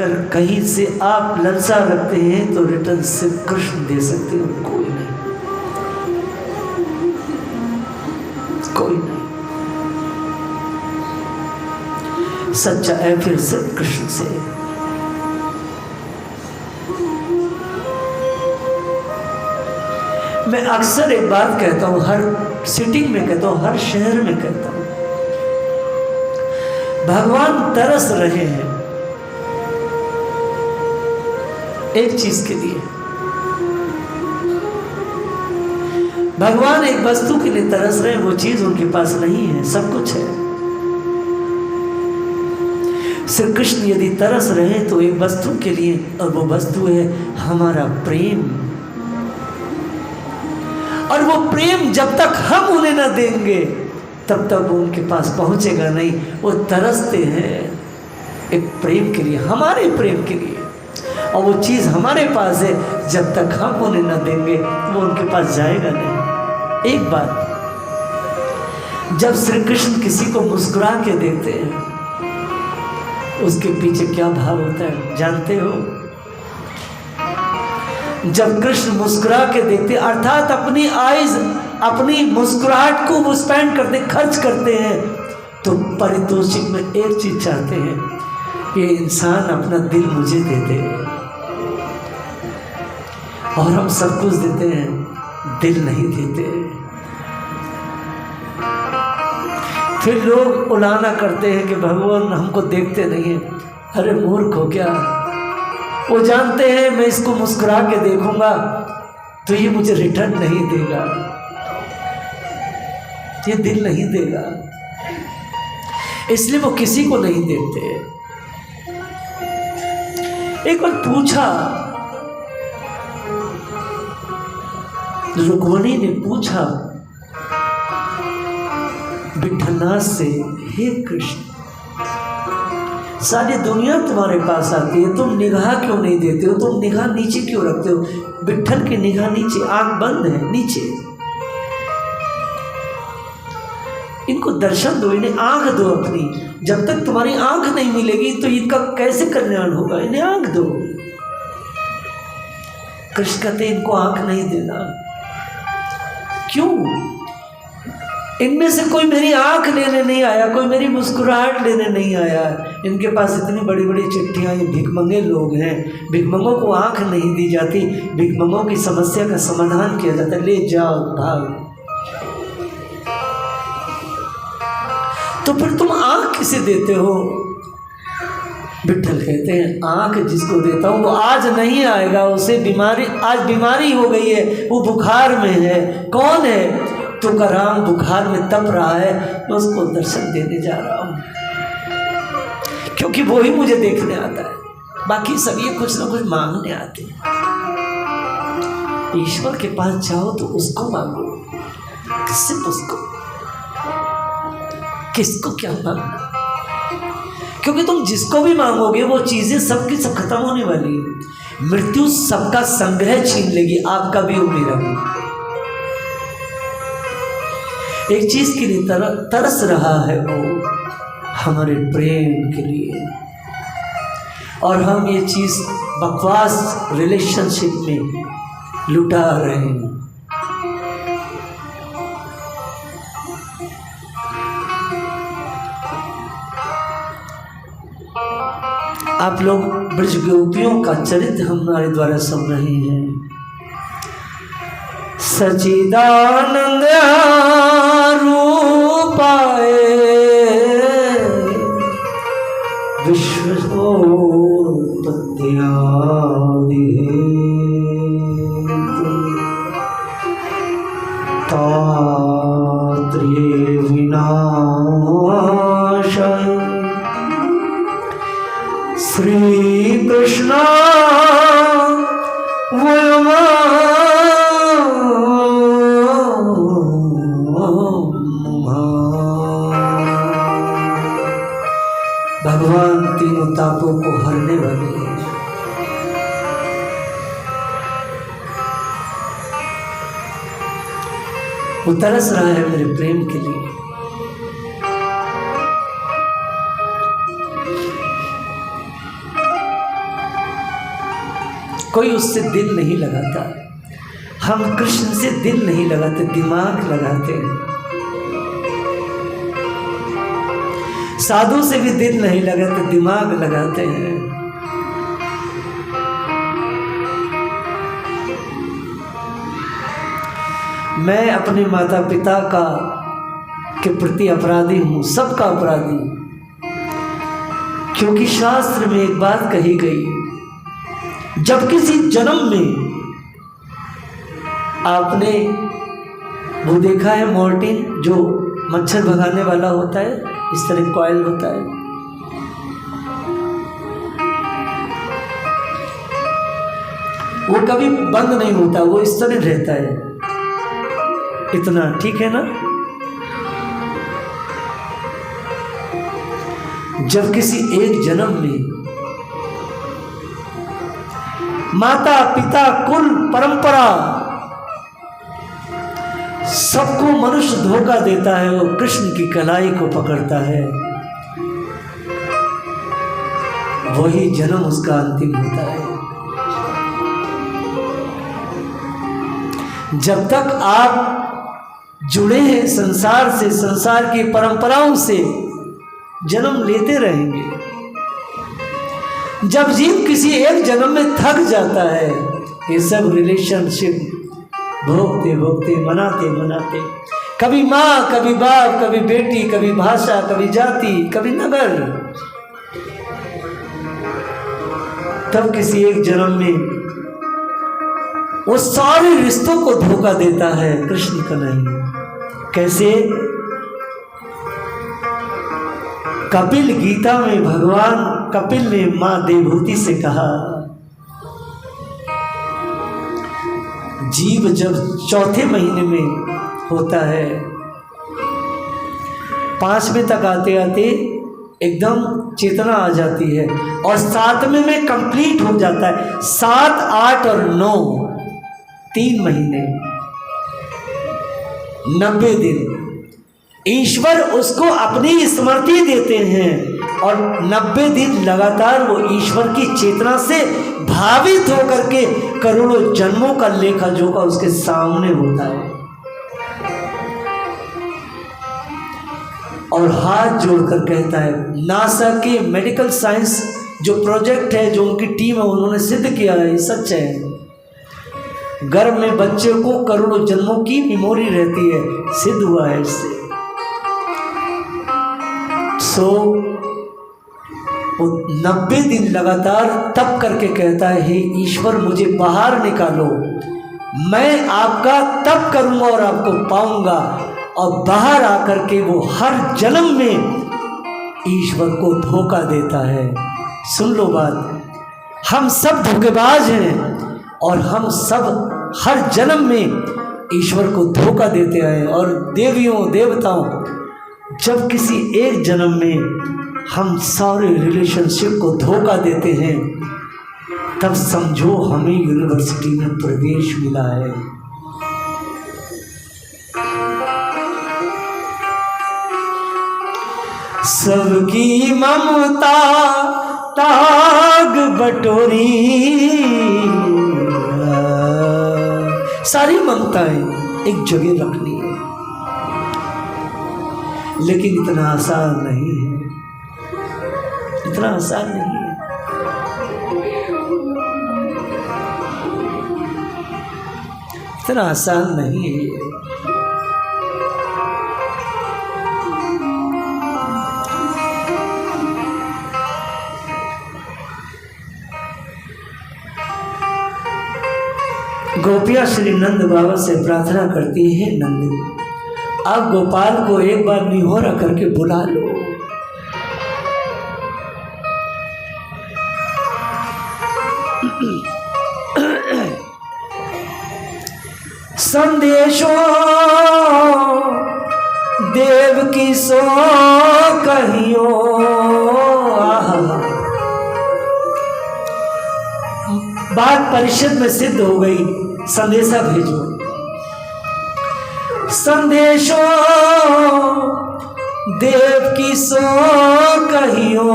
अगर कहीं से आप ललसा रखते हैं तो रिटर्न सिर्फ कृष्ण दे सकते हैं, कोई नहीं, कोई नहीं। सच्चा है फिर सिर्फ कृष्ण से। मैं अक्सर एक बात कहता हूं, हर सिटिंग में कहता हूं, हर शहर में कहता हूं, भगवान तरस रहे हैं एक चीज के लिए। भगवान एक वस्तु के लिए तरस रहे हैं, वो चीज उनके पास नहीं है, सब कुछ है। श्री कृष्ण यदि तरस रहे तो एक वस्तु के लिए, और वो वस्तु है हमारा प्रेम। और वो प्रेम जब तक हम उन्हें ना देंगे तब तक वो उनके पास पहुंचेगा नहीं। वो तरसते हैं एक प्रेम के लिए, हमारे प्रेम के लिए, और वो चीज़ हमारे पास है, जब तक हम उन्हें ना देंगे वो उनके पास जाएगा नहीं। एक बात, जब श्री कृष्ण किसी को मुस्कुरा के देखते हैं उसके पीछे क्या भाव होता है जानते हो? जब कृष्ण मुस्कुरा के देखते, अर्थात अपनी आइज, अपनी मुस्कुराहट को वो स्पेंड करते, खर्च करते हैं, तो पारितोषिक में एक चीज चाहते हैं, ये इंसान अपना दिल मुझे दे दे। और हम सब कुछ देते हैं, दिल नहीं देते। फिर लोग उलाना करते हैं कि भगवान हमको देखते नहीं है। अरे मूर्ख हो क्या? वो जानते हैं मैं इसको मुस्कुरा के देखूंगा तो ये मुझे रिटर्न नहीं देगा, ये दिल नहीं देगा, इसलिए वो किसी को नहीं देते। एक बार पूछा, रुक्मिणी ने पूछा विठलनाथ से, हे कृष्ण, सारी दुनिया तुम्हारे पास आती है, तुम निगाह क्यों नहीं देते हो? तुम निगाह नीचे क्यों रखते हो? विठल की निगाह नीचे, आंख बंद है नीचे। इनको दर्शन दो, इन्हें आंख दो अपनी। जब तक तुम्हारी आंख नहीं मिलेगी तो इनका कैसे कल्याण होगा? इन्हें आंख दो। कृष्ण कहते इनको आंख नहीं देना। क्यों? इनमें से कोई मेरी आंख लेने नहीं आया, कोई मेरी मुस्कुराहट लेने नहीं आया। इनके पास इतनी बड़ी बड़ी चिट्ठियाँ, ये भिखमंगे लोग हैं, भिखमंगों को आंख नहीं दी जाती, भिखमंगों की समस्या का समाधान किया जाता है, ले जाओ भाग। तो फिर तुम आंख किसे देते हो? विठल कहते हैं आंख जिसको देता हूँ वो आज नहीं आएगा, उसे बीमारी, आज बीमारी हो गई है, वो बुखार में है। कौन है? तुकाराम बुखार में तप रहा है, मैं उसको दर्शन देने जा रहा हूँ, क्योंकि वो ही मुझे देखने आता है। बाकी सब ये कुछ ना कुछ मांगने आते हैं। ईश्वर के पास जाओ तो उसको मांगो, सिर्फ उसको। किसको क्या मांगना? क्योंकि तुम जिसको भी मांगोगे वो चीजें सबकी सब खत्म होने वाली है। मृत्यु सबका संग्रह छीन लेगी, आपका भी और मेरा भी। एक चीज के लिए तरस रहा है, वो हमारे प्रेम के लिए, और हम ये चीज बकवास रिलेशनशिप में लुटा रहे हैं। आप लोग ब्रज गोपियों का चरित्र हमारे द्वारा सुन रहे हैं। सच्चिदानंद रूपाए विश्वोत्पत्त्यादि तात्रे विनाशाय श्री कृष्ण भगवान तीनों तापों को हरने वाले हैं। वो तरस रहा है मेरे प्रेम के लिए। कोई उससे दिल नहीं लगाता। हम कृष्ण से दिल नहीं लगाते, दिमाग लगाते हैं। साधु से भी दिल नहीं लगाते, दिमाग लगाते हैं। मैं अपने माता पिता का के प्रति अपराधी हूँ, सबका अपराधी, क्योंकि शास्त्र में एक बात कही गई, जब किसी जन्म में आपने वो देखा है मॉर्टिन जो मच्छर भगाने वाला होता है, इस तरह कॉइल होता है, वो कभी बंद नहीं होता, वो इस तरह रहता है, इतना ठीक है ना। जब किसी एक जन्म में माता पिता कुल परंपरा सबको मनुष्य धोखा देता है, वो कृष्ण की कलाई को पकड़ता है, वही जन्म उसका अंतिम होता है। जब तक आप जुड़े हैं संसार से, संसार की परंपराओं से, जन्म लेते रहेंगे। जब जीव किसी एक जन्म में थक जाता है, ये सब रिलेशनशिप भोगते भोगते, मनाते मनाते, कभी माँ कभी बाप, कभी बेटी, कभी भाषा, कभी जाति, कभी नगर, तब किसी एक जन्म में वो सारे रिश्तों को धोखा देता है, कृष्ण का नहीं। कैसे? कपिल गीता में भगवान कपिल ने मां देवहूति से कहा, जीव जब चौथे महीने में होता है, 5वें तक आते आते एकदम चेतना आ जाती है और 7वें में कंप्लीट हो जाता है। 7, 8 और 9 3 महीने 90 दिन ईश्वर उसको अपनी स्मृति देते हैं और 90 दिन लगातार वो ईश्वर की चेतना से भावित होकर के करोड़ों जन्मों का लेखा जोखा उसके सामने होता है और हाथ जोड़कर कहता है। नासा के मेडिकल साइंस जो प्रोजेक्ट है, जो उनकी टीम है, उन्होंने सिद्ध किया है, सच है। गर्भ में बच्चे को करोड़ों जन्मों की मेमोरी रहती है, सिद्ध हुआ है इससे। वो 90 दिन लगातार तप करके कहता है, हे ईश्वर मुझे बाहर निकालो, मैं आपका तप करूंगा और आपको पाऊंगा। और बाहर आकर के वो हर जन्म में ईश्वर को धोखा देता है। सुन लो बात, हम सब धोखेबाज हैं और हम सब हर जन्म में ईश्वर को धोखा देते हैं। और देवियों देवताओं, जब किसी एक जन्म में हम सारे रिलेशनशिप को धोखा देते हैं, तब समझो हमें यूनिवर्सिटी में प्रवेश मिला है। सबकी ममता ताग बटोरी, सारी ममताएं एक जगह रखनी है, लेकिन इतना आसान नहीं है, इतना आसान नहीं है। इतना आसान नहीं है। गोपियाँ श्री नंद बाबा से प्रार्थना करती हैं, नंद आप गोपाल को एक बार निहोरा करके बुला लो। संदेशो देव की सो कहियो, बात परिषद में सिद्ध हो गई, संदेशा भेजो। संदेशो देव की सो कहियो,